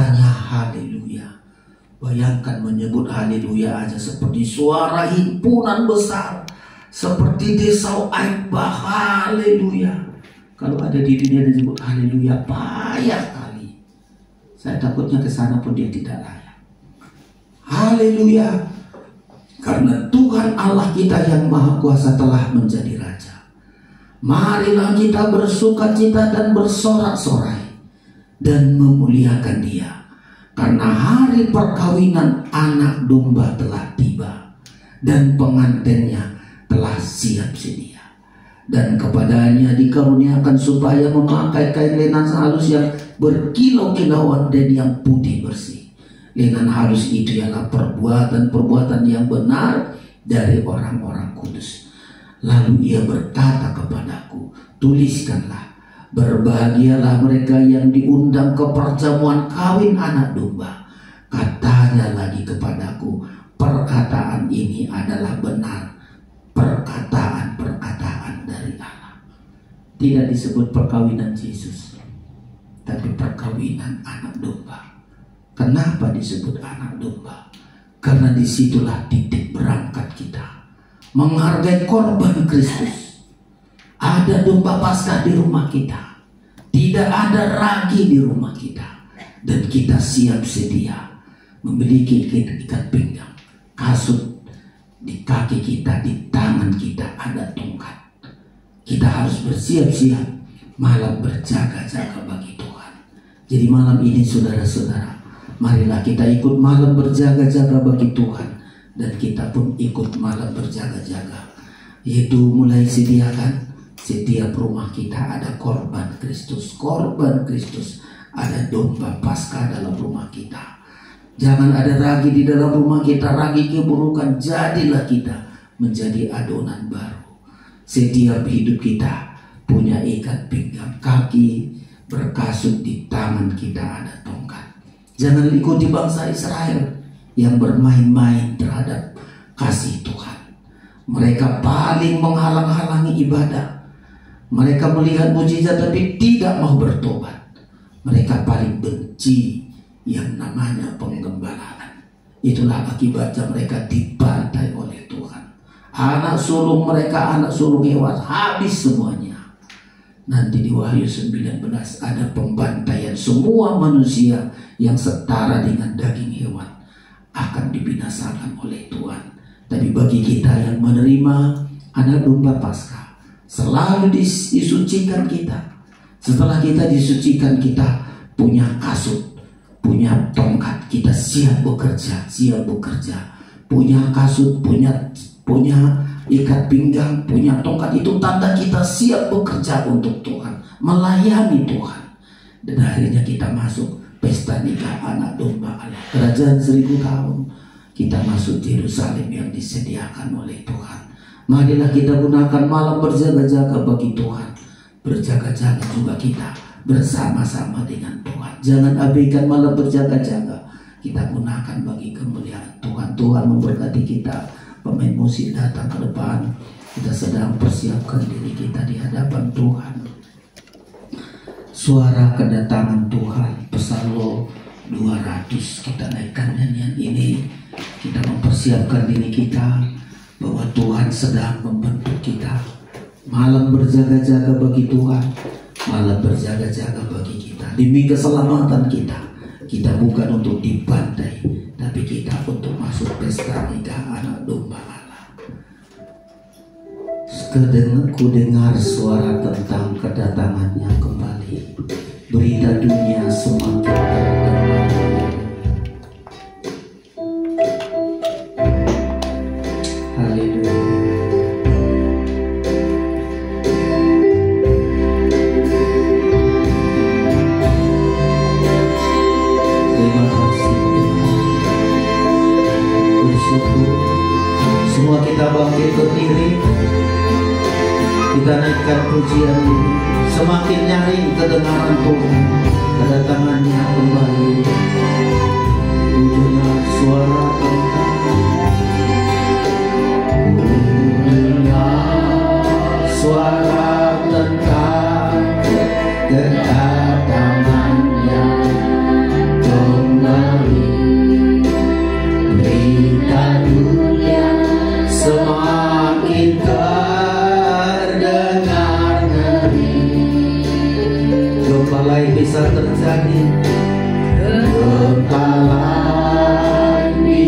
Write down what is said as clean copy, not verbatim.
katanya haleluya. Bayangkan menyebut haleluya aja seperti suara himpunan besar, seperti desau air bah, haleluya. Kalau ada di dunia disebut haleluya, payah kali. Saya takutnya ke sana pun dia tidak layak. Haleluya. Karena Tuhan Allah kita yang Maha Kuasa telah menjadi Raja. Marilah kita bersukacita dan bersorak-sorai dan memuliakan Dia. Karena hari perkawinan anak domba telah tiba dan pengantinnya telah siap sedia. Dan kepadanya dikaruniakan supaya memakai kain lenan halus yang berkilau-kilauan dan yang putih bersih. Lenan halus itu ialah perbuatan-perbuatan yang benar dari orang-orang kudus. Lalu ia berkata kepadaku, tuliskanlah, berbahagialah mereka yang diundang ke perjamuan kawin anak domba. Katanya lagi kepadaku, perkataan ini adalah benar, perkataan-perkataan dari Allah. Tidak disebut perkawinan Yesus, tapi perkawinan anak domba. Kenapa disebut anak domba? Karena disitulah titik berangkat kita menghargai korban Kristus. Ada domba Paskah di rumah kita, tidak ada ragi di rumah kita, dan kita siap sedia memiliki ikat pinggang, kasut di kaki kita, di tangan kita ada tongkat. Kita harus bersiap-siap malam berjaga-jaga bagi Tuhan. Jadi malam ini saudara-saudara, marilah kita ikut malam berjaga-jaga bagi Tuhan. Dan kita pun ikut malam berjaga-jaga, yaitu mulai sediakan setiap rumah kita ada korban Kristus. Korban Kristus, ada domba Paskah dalam rumah kita. Jangan ada ragi di dalam rumah kita, ragi keburukan. Jadilah kita menjadi adonan baru. Setiap hidup kita punya ikat pinggang, kaki berkasut, di tangan kita ada tongkat. Jangan ikuti bangsa Israel yang bermain-main terhadap kasih Tuhan. Mereka paling menghalang-halangi ibadah. Mereka melihat mujizat tapi tidak mau bertobat. Mereka paling benci yang namanya penggembalaan. Itulah akibatnya mereka dibantai oleh Tuhan. Anak sulung mereka, anak sulung hewan, habis semuanya. Nanti di Wahyu 19 ada pembantaian semua manusia yang setara dengan daging hewan akan dibinasakan oleh Tuhan. Tapi bagi kita yang menerima anak domba Paskah, selalu disucikan kita. Setelah kita disucikan, kita punya kasut, punya tongkat, kita siap bekerja, punya kasut, punya ikat pinggang, punya tongkat. Itu tanda kita siap bekerja untuk Tuhan, melayani Tuhan. Dan akhirnya kita masuk pesta nikah anak domba Allah, kerajaan 1000 tahun. Kita masuk Yerusalem yang disediakan oleh Tuhan. Marilah kita gunakan malam berjaga-jaga bagi Tuhan. Berjaga-jaga juga kita bersama-sama dengan Tuhan. Jangan abaikan malam berjaga-jaga. Kita gunakan bagi kemuliaan Tuhan. Tuhan memberkati kita. Pemain musik datang ke depan. Kita sedang persiapkan diri kita di hadapan Tuhan. Suara kedatangan Tuhan, Psalm 200, kita naikkan nyanyian ini. Kita mempersiapkan diri kita bahwa Tuhan sedang membentuk kita. Malam berjaga-jaga bagi Tuhan, malam berjaga-jaga bagi kita. Demi keselamatan kita. Kita bukan untuk dibantai, tapi kita untuk masuk pesta nikah anak domba Allah. Ku dengar suara tentang kedatangannya kembali. Berita dunia semakin berdamai. Haleluya. Terima kasih Tuhan. Bersyukur. Semua kita bangkit berdiri. Kita naikkan pujian ini. Semakin nyaring kedengaran Tuhan, kedatangannya kembali. Ku dengar suara tentang, ku dengar suara tentang kedatangannya kembali. badai bisa terjadi, gentalah